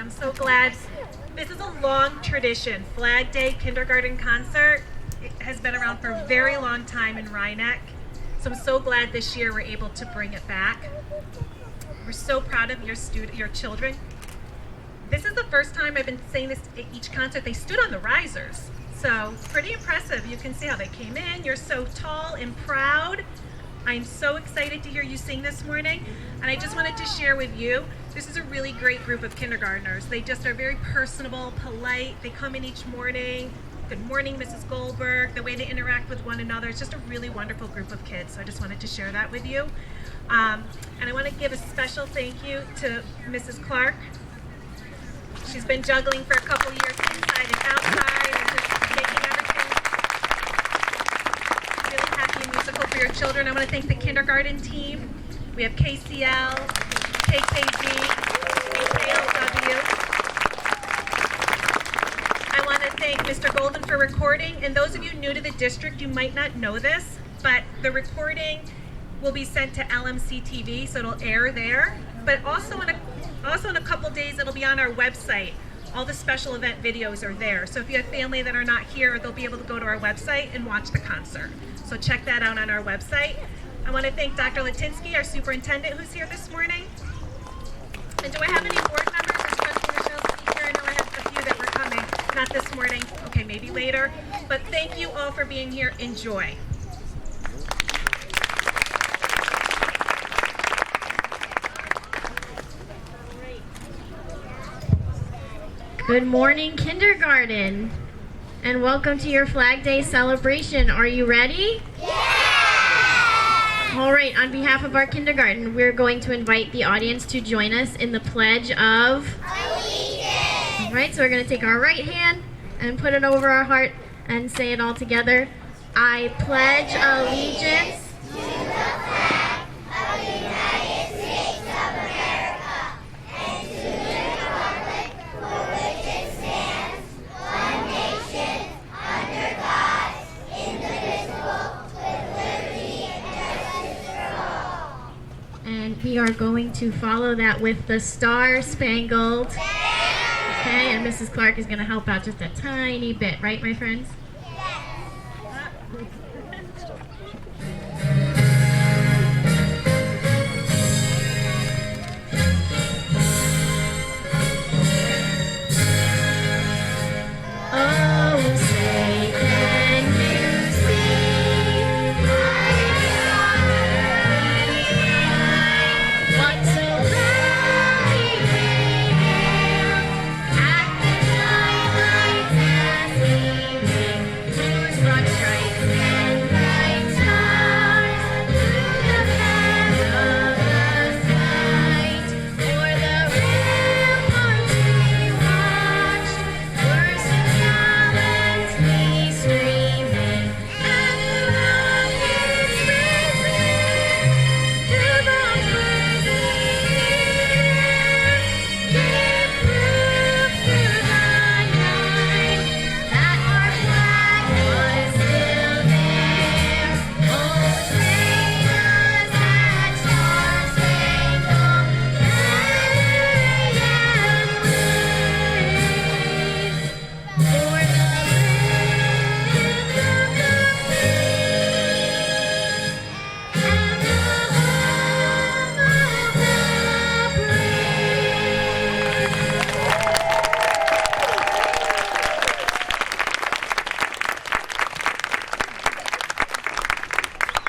I'm so glad. This is a long tradition. Flag Day Kindergarten Concert. It has been around for a very long time in Rhinebeck. So I'm so glad this year we're able to bring it back. We're so proud of your children. This is the first time I've been saying this at each concert. They stood on the risers. So pretty impressive. You can see how they came in. You're so tall and proud. I'm so excited to hear you sing this morning. And I just wanted to share with you, this is a really great group of kindergartners. They just are very personable, polite. They come in each morning. Good morning, Mrs. Goldberg. The way they interact with one another. It's just a really wonderful group of kids. So I just wanted to share that with you. And I want to give a special thank you to Mrs. Clark. She's been juggling for a couple years inside and outside and just making everything really happy and musical for your children. I want to thank the kindergarten team. We have KCL, KKZ, KLW. I want to thank Mr. Golden for recording. And those of you new to the district, you might not know this, but the recording will be sent to LMC TV, so it'll air there. But also in a couple days, it'll be on our website. All the special event videos are there. So if you have family that are not here, they'll be able to go to our website and watch the concert. So check that out on our website. I want to thank Dr. Latinsky, our superintendent, who's here this morning. And do I have any board members or special officials here? I know I have a few that were coming. Not this morning. Okay, maybe later. But thank you all for being here. Enjoy. Good morning, kindergarten, and welcome to your Flag Day celebration. Are you ready? Yeah! All right, on behalf of our kindergarten, we're going to invite the audience to join us in the Pledge of Allegiance. All right, so we're going to take our right hand and put it over our heart and say it all together. I pledge allegiance to the flag of the United States of America and to the republic for which it stands, one nation, under God, indivisible, with liberty and justice for all. And we are going to follow that with the Star Spangled. Okay, and Mrs. Clark is going to help out just a tiny bit, right, my friends?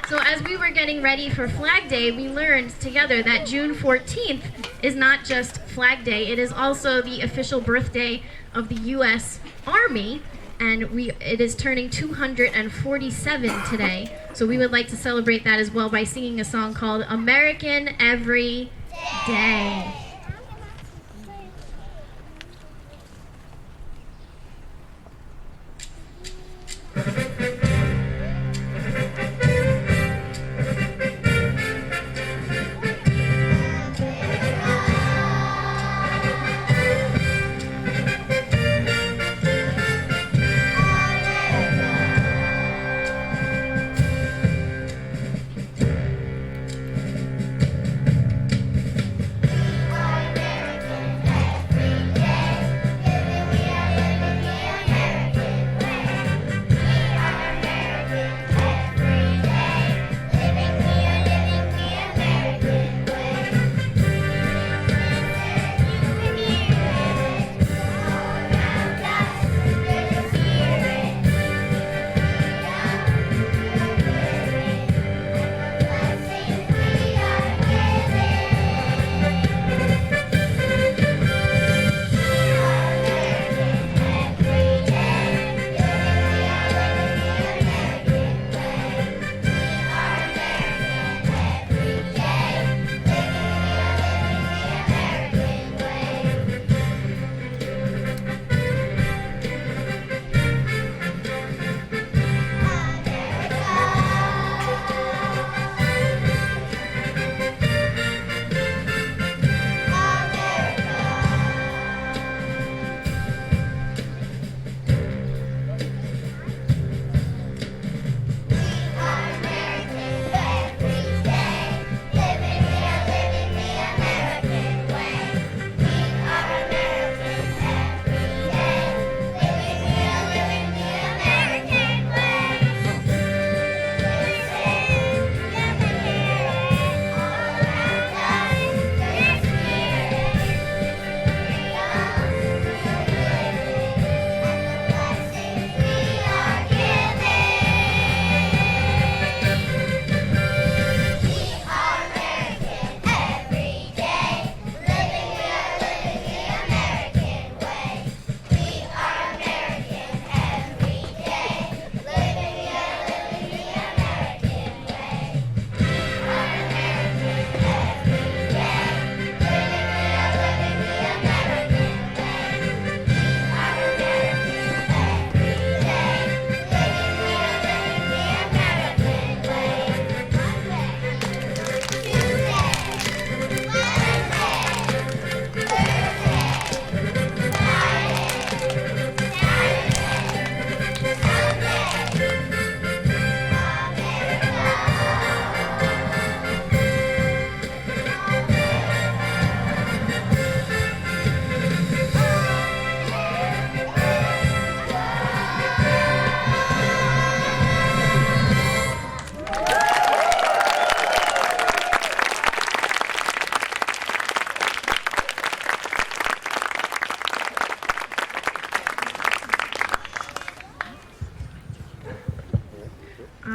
So as we were getting ready for Flag Day, we learned together that June 14th is not just Flag Day, it is also the official birthday of the U.S. Army, and it is turning 247 today. So we would like to celebrate that as well by singing a song called American Every Day.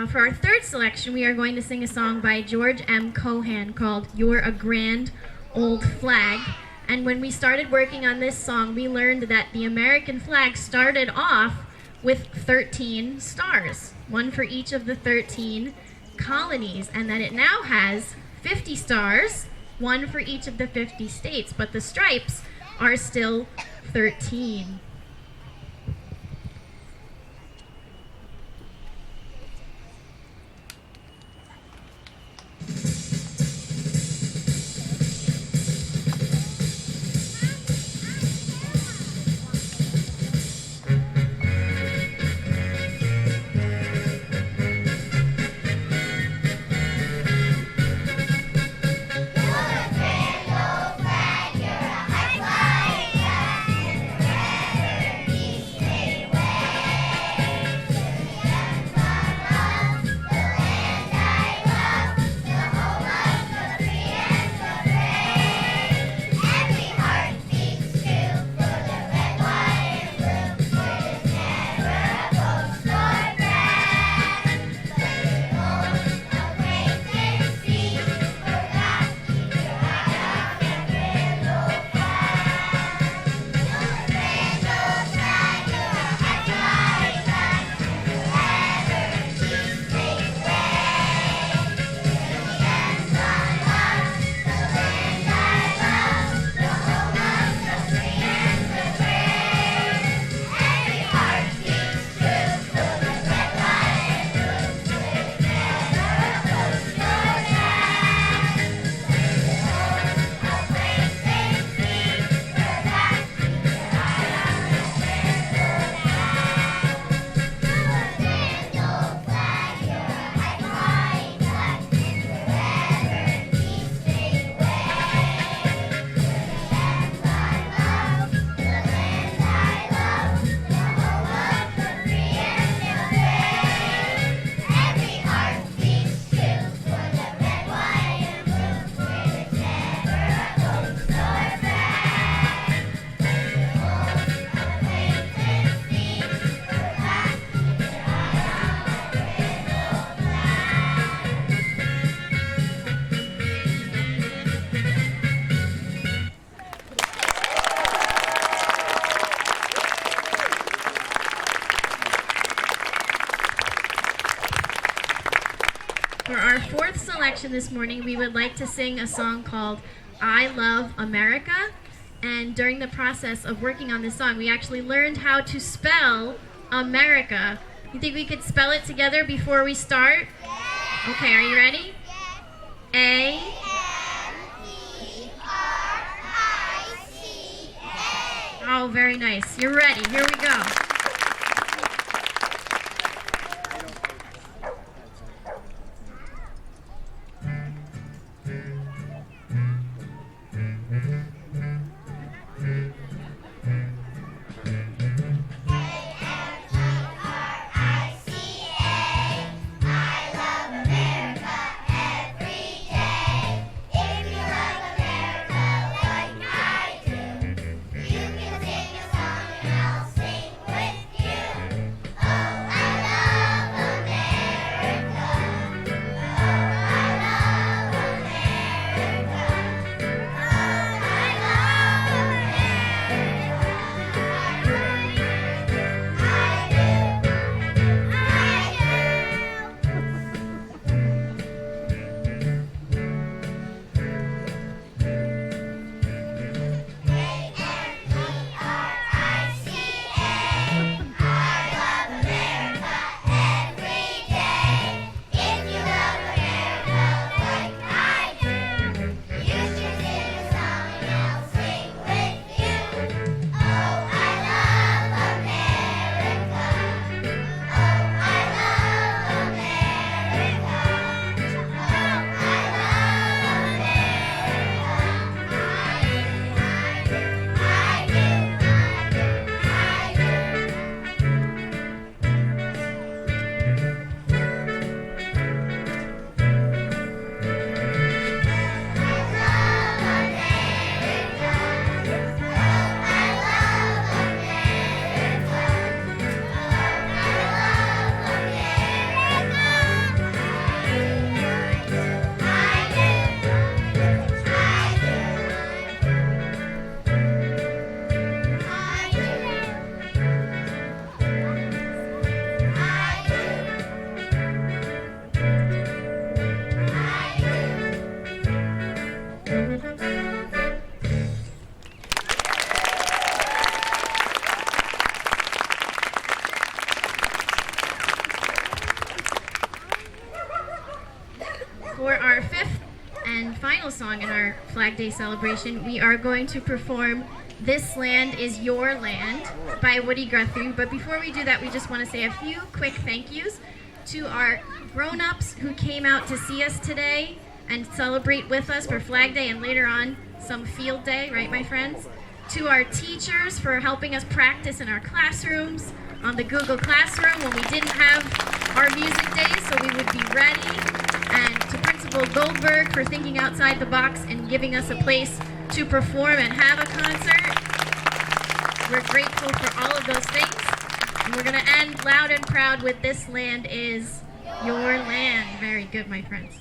For our third selection, we are going to sing a song by George M. Cohan called You're a Grand Old Flag. And when we started working on this song, we learned that the American flag started off with 13 stars, one for each of the 13 colonies, and that it now has 50 stars, one for each of the 50 states, but the stripes are still 13. For our fourth selection this morning, we would like to sing a song called I Love America. And during the process of working on this song, we actually learned how to spell America. You think we could spell it together before we start? Okay, are you ready? A-M-E-R-I-C-A. Oh, very nice. You're ready. Here we go. You can sing a song and I'll sing with final song in our Flag Day celebration, we are going to perform This Land Is Your Land by Woody Guthrie. But before we do that, we just want to say a few quick thank yous to our grown-ups who came out to see us today and celebrate with us for Flag Day and later on some field day, right, my friends? To our teachers for helping us practice in our classrooms, on the Google Classroom when we didn't have our music days so we would be ready, and to Principal Goldberg for thinking outside the box and giving us a place to perform and have a concert. We're grateful for all of those things, and we're going to end loud and proud with This Land Is Your Land. Very good, my friends.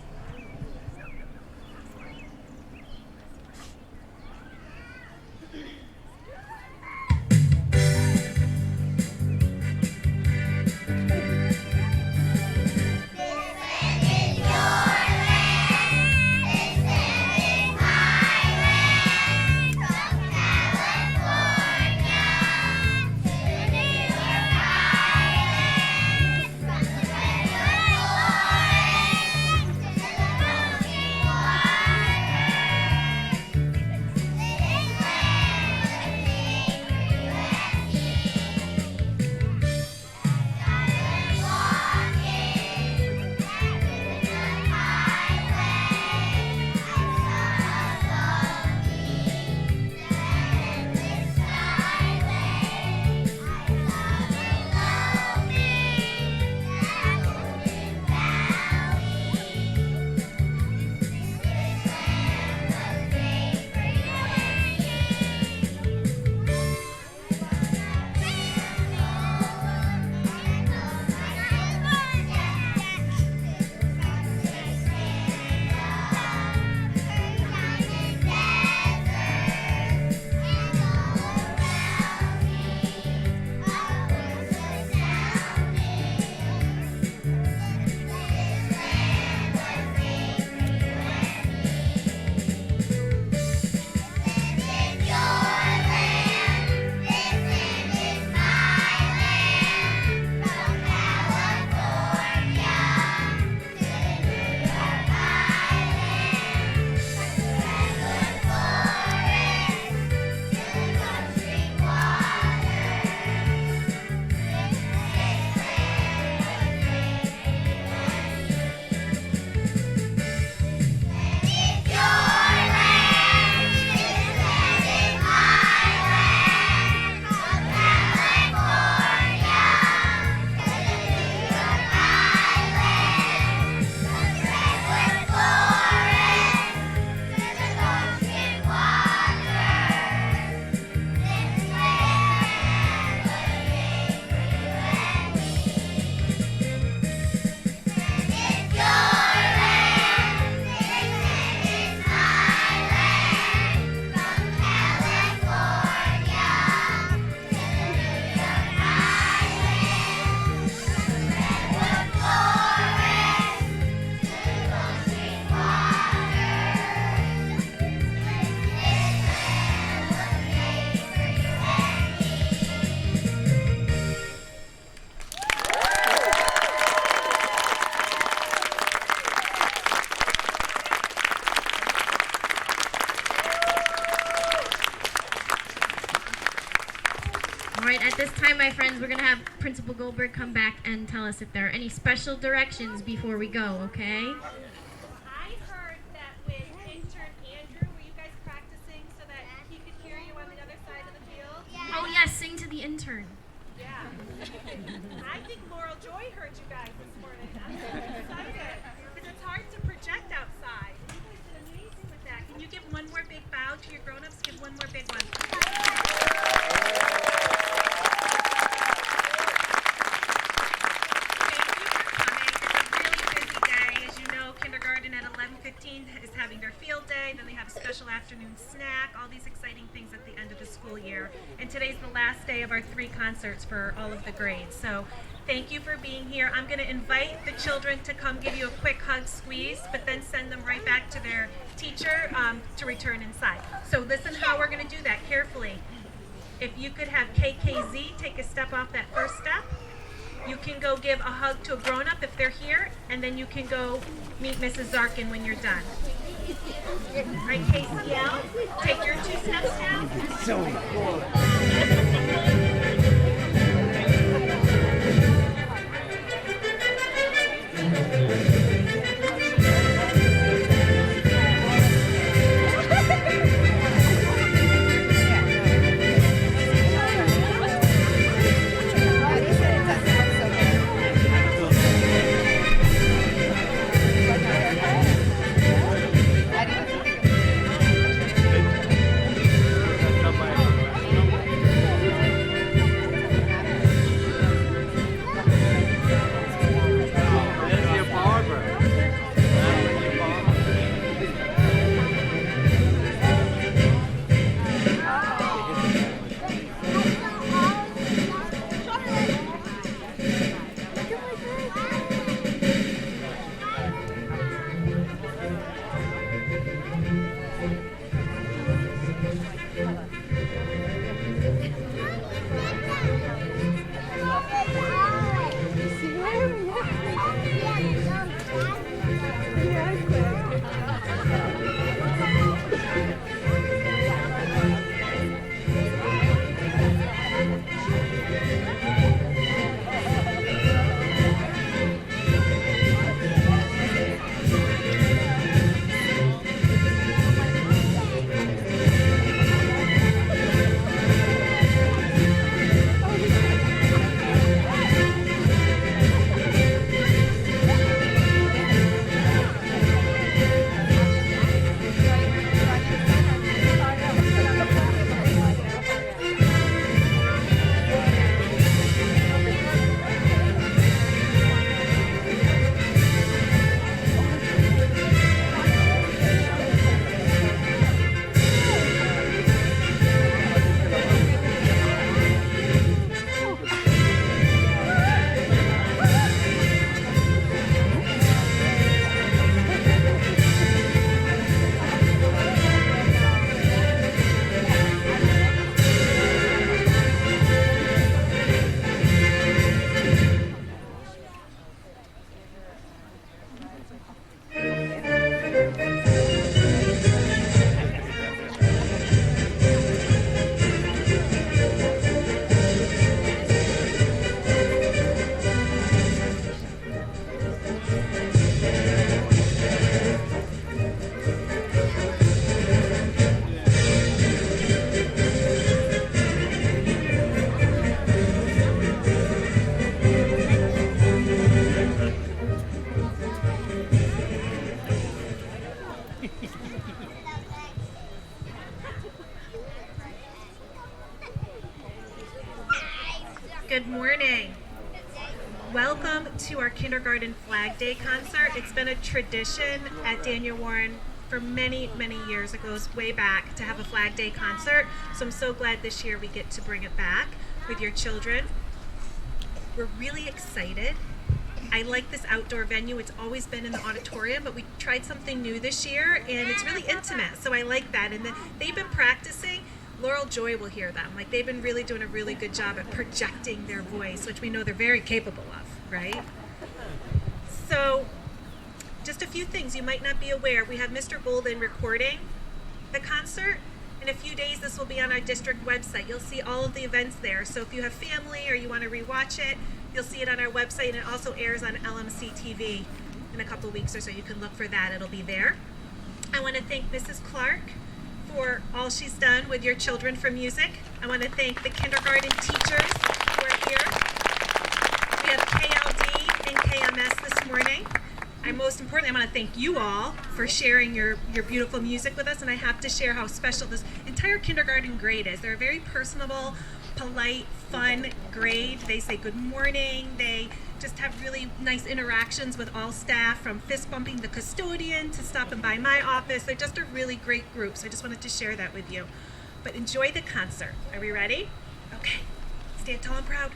At this time, my friends, we're going to have Principal Goldberg come back and tell us if there are any special directions before we go, okay? I heard that with intern Andrew, were you guys practicing so that he could hear you on the other side of the field? Yeah. Oh, yes, sing to the intern. Yeah. I think Laurel Joy heard you guys this morning. I'm so excited because it's hard to project outside. You guys did amazing with that. Can you give one more big bow to your grown-ups? Give one more big one. Is having their field day, then they have a special afternoon snack, all these exciting things at the end of the school year. And today's the last day of our 3 concerts for all of the grades. So thank you for being here. I'm going to invite the children to come give you a quick hug squeeze, but then send them right back to their teacher to return inside. So listen how we're going to do that carefully. If you could have KKZ take a step off that first step. You can go give a hug to a grown-up if they're here, and then you can go meet Mrs. Zarkin when you're done. All right, KCL, take your 2 steps now. Good morning. Welcome to our Kindergarten Flag Day concert. It's been a tradition at Daniel Warren for many, many years. It goes way back to have a Flag Day concert. So I'm so glad this year we get to bring it back with your children. We're really excited. I like this outdoor venue. It's always been in the auditorium, but we tried something new this year, and it's really intimate, so I like that. And they've been practicing. Laurel Joy will hear them. Like, they've been really doing a really good job at projecting their voice, which we know they're very capable of, right? So, just a few things you might not be aware. We have Mr. Golden recording the concert. In a few days, this will be on our district website. You'll see all of the events there. So if you have family or you want to rewatch it, you'll see it on our website, and it also airs on LMC TV in a couple weeks or so. You can look for that. It'll be there. I want to thank Mrs. Clark for all she's done with your children for music. I want to thank the kindergarten teachers who are here. We have KLD and KMS this morning. And most importantly, I want to thank you all for sharing your beautiful music with us. And I have to share how special this entire kindergarten grade is. They're a very personable, polite, fun grade. They say good morning. They just have really nice interactions with all staff, from fist bumping the custodian to stopping by my office. They're just a really great group, so I just wanted to share that with you. But enjoy the concert. Are we ready? Okay. Stand tall and proud.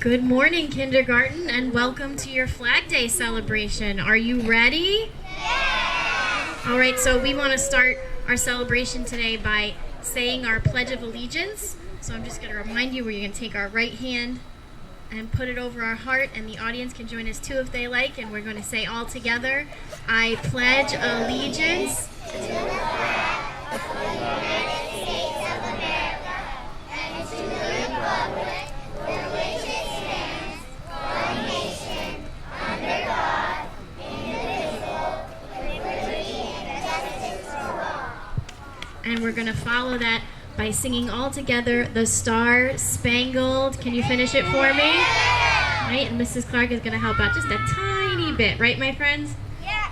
Good morning, kindergarten, and welcome to your Flag Day celebration. Are you ready? Yes! All right, so we want to start our celebration today by saying our Pledge of Allegiance. So I'm just going to remind you, we're going to take our right hand and put it over our heart, and the audience can join us too if they like, and we're going to say all together, I pledge allegiance to the flag of the United States of America and to the republic for which it stands, one nation, under God, indivisible, with liberty and justice for all. And we're going to follow that by singing all together the Star Spangled. Can you finish it for me? Right, and Mrs. Clark is going to help out just a tiny bit, right, my friends? Yeah.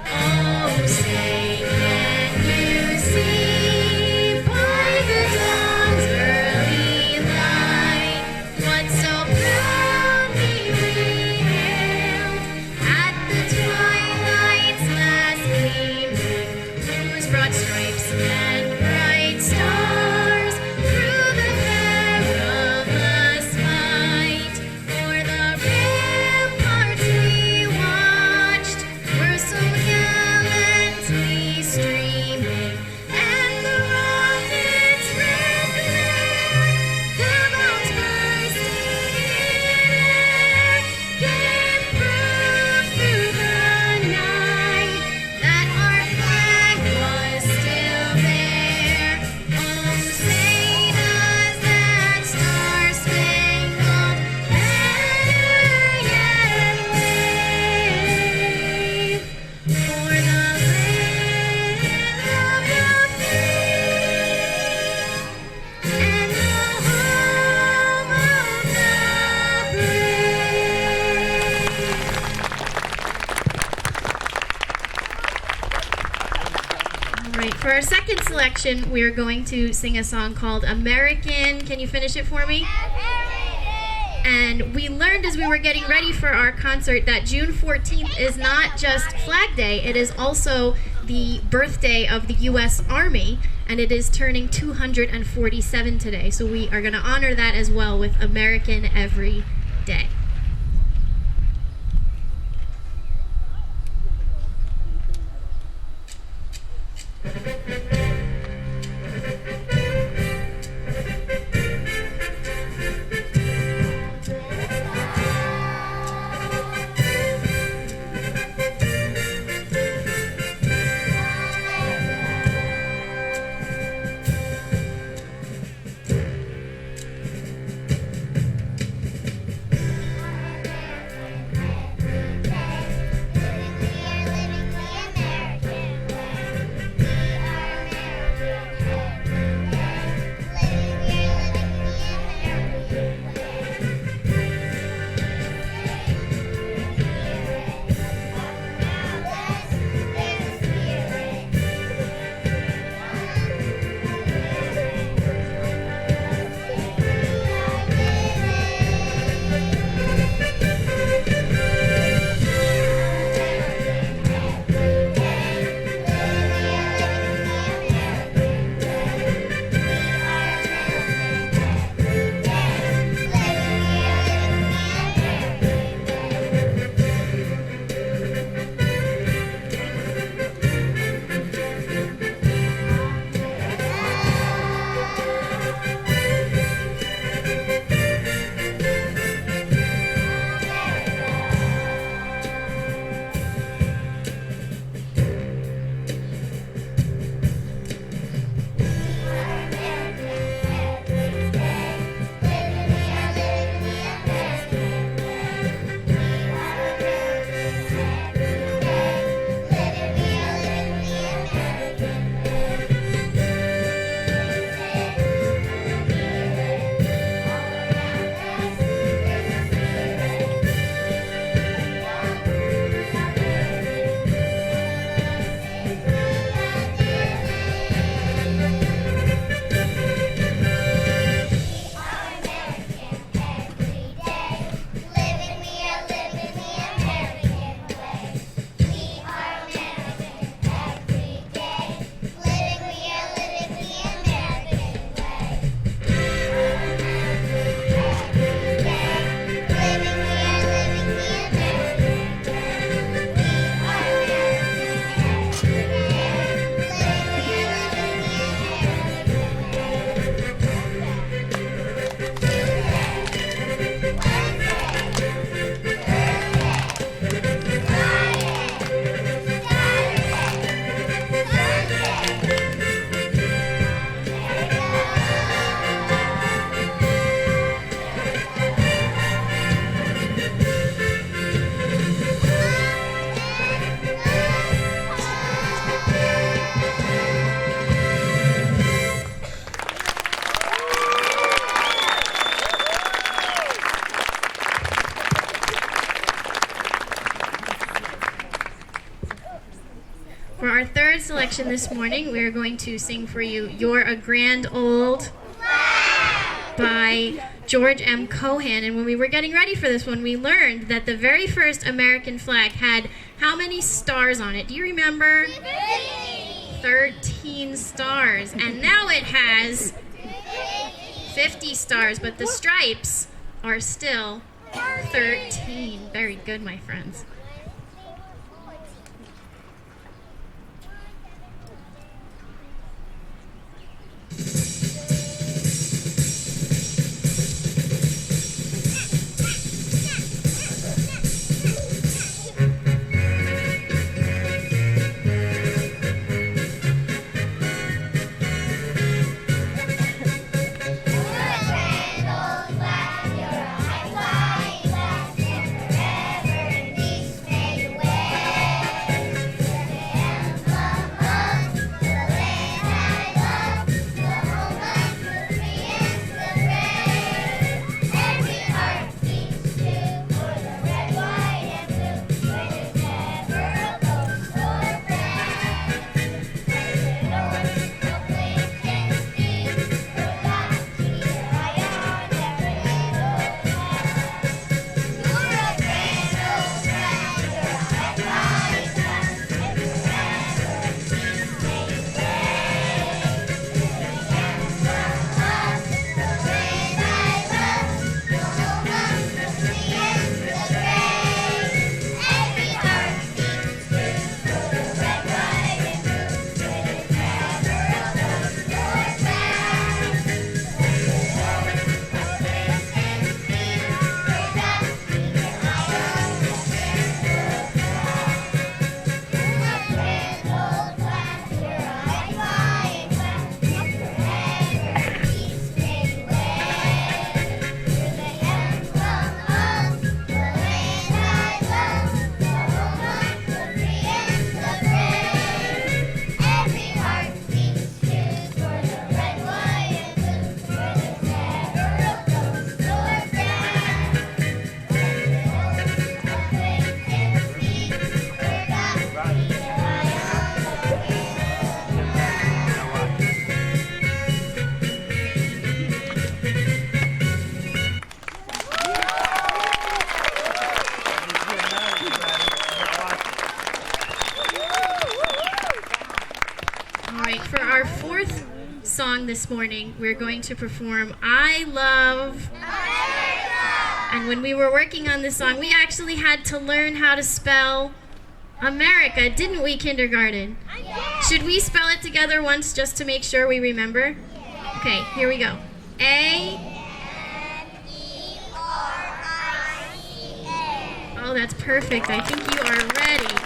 Oh, say can you see by the dawn's early light what so proudly we hailed at the twilight's last gleaming, whose broad stripes and bright stars through the perilous fight o'er the ramparts we watched were so gallantly streaming, and the rocket's red glare, the bombs bursting in air, gave proof through the night that our flag was still there. Oh, say does that star-spangled banner yet wave for the land of the free and the home of the brave? All right, for our second selection, we are going to sing a song called American. Can you finish it for me? And we learned as we were getting ready for our concert that June 14th is not just Flag Day, it is also the birthday of the U.S. Army, and it is turning 247 today. So we are going to honor that as well with American Every Day. third selection this morning, we're going to sing for you You're a Grand Old by George M. Cohan. And when we were getting ready for this one, we learned that the very first American flag had how many stars on it? Do you remember? 13 stars. And now it has 50 stars, but the stripes are still 13. Very good, my friends. This morning we're going to perform I Love America. And when we were working on this song, we actually had to learn how to spell America, didn't we, kindergarten? Should we spell it together once just to make sure we remember? Okay, here we go. A-M-E-R-I-C-A. Oh, that's perfect. I think you are ready.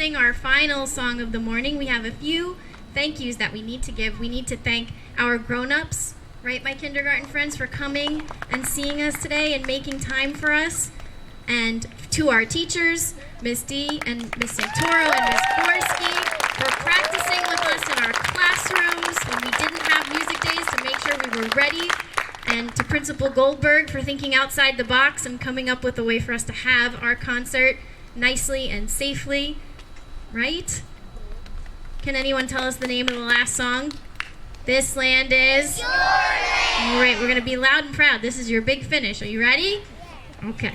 sing our final song of the morning, we have a few thank yous that we need to give. We need to thank our grown-ups, right, my kindergarten friends, for coming and seeing us today and making time for us. And to our teachers, Miss D and Miss Santoro and Miss Gorski, for practicing with us in our classrooms when we didn't have music days to make sure we were ready. And to Principal Goldberg for thinking outside the box and coming up with a way for us to have our concert nicely and safely, right? Can anyone tell us the name of the last song? This land is? Your land. All right, we're going to be loud and proud. This is your big finish. Are you ready? Okay.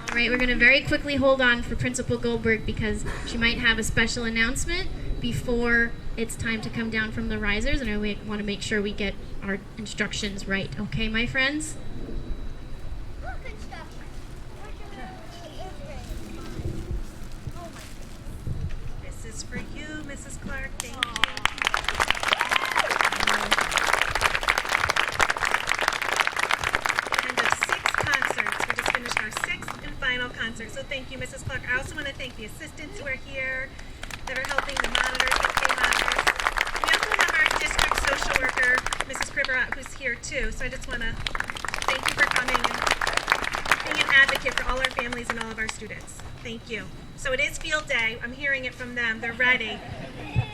All right, we're going to very quickly hold on for Principal Goldberg because she might have a special announcement before it's time to come down from the risers, and we want to make sure we get our instructions right. Okay, my friends? This is for you, Mrs. Clark. Thank you. End of 6 concerts. We just finished our 6th and final concert. So thank you, Mrs. Clark. I also want to thank the assistants who are here that are helping the monitors, the K monitors. We also have our district social worker, Mrs. Kriberat, who's here too. So I just want to thank you for coming and being an advocate for all our families and all of our students. Thank you. So it is field day. I'm hearing it from them. They're ready.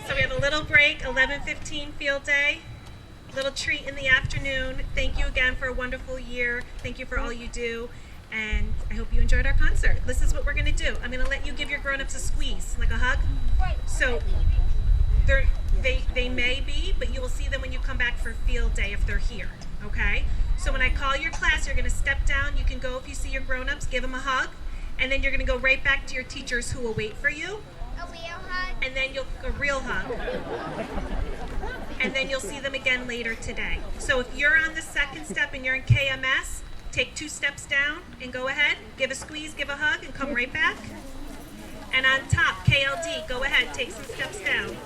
So we have a little break, 11:15 field day. Little treat in the afternoon. Thank you again for a wonderful year. Thank you for all you do. And I hope you enjoyed our concert. This is what we're going to do. I'm going to let you give your grown-ups a squeeze, like a hug. So they may be, but you will see them when you come back for field day if they're here, okay? So when I call your class, you're going to step down. You can go, if you see your grown-ups, give them a hug. And then you're going to go right back to your teachers who will wait for you. A real hug? And then a real hug. And then you'll see them again later today. So if you're on the second step and you're in KMS, take 2 steps down and go ahead. Give a squeeze, give a hug, and come right back. And on top, KLD, go ahead, take some steps down.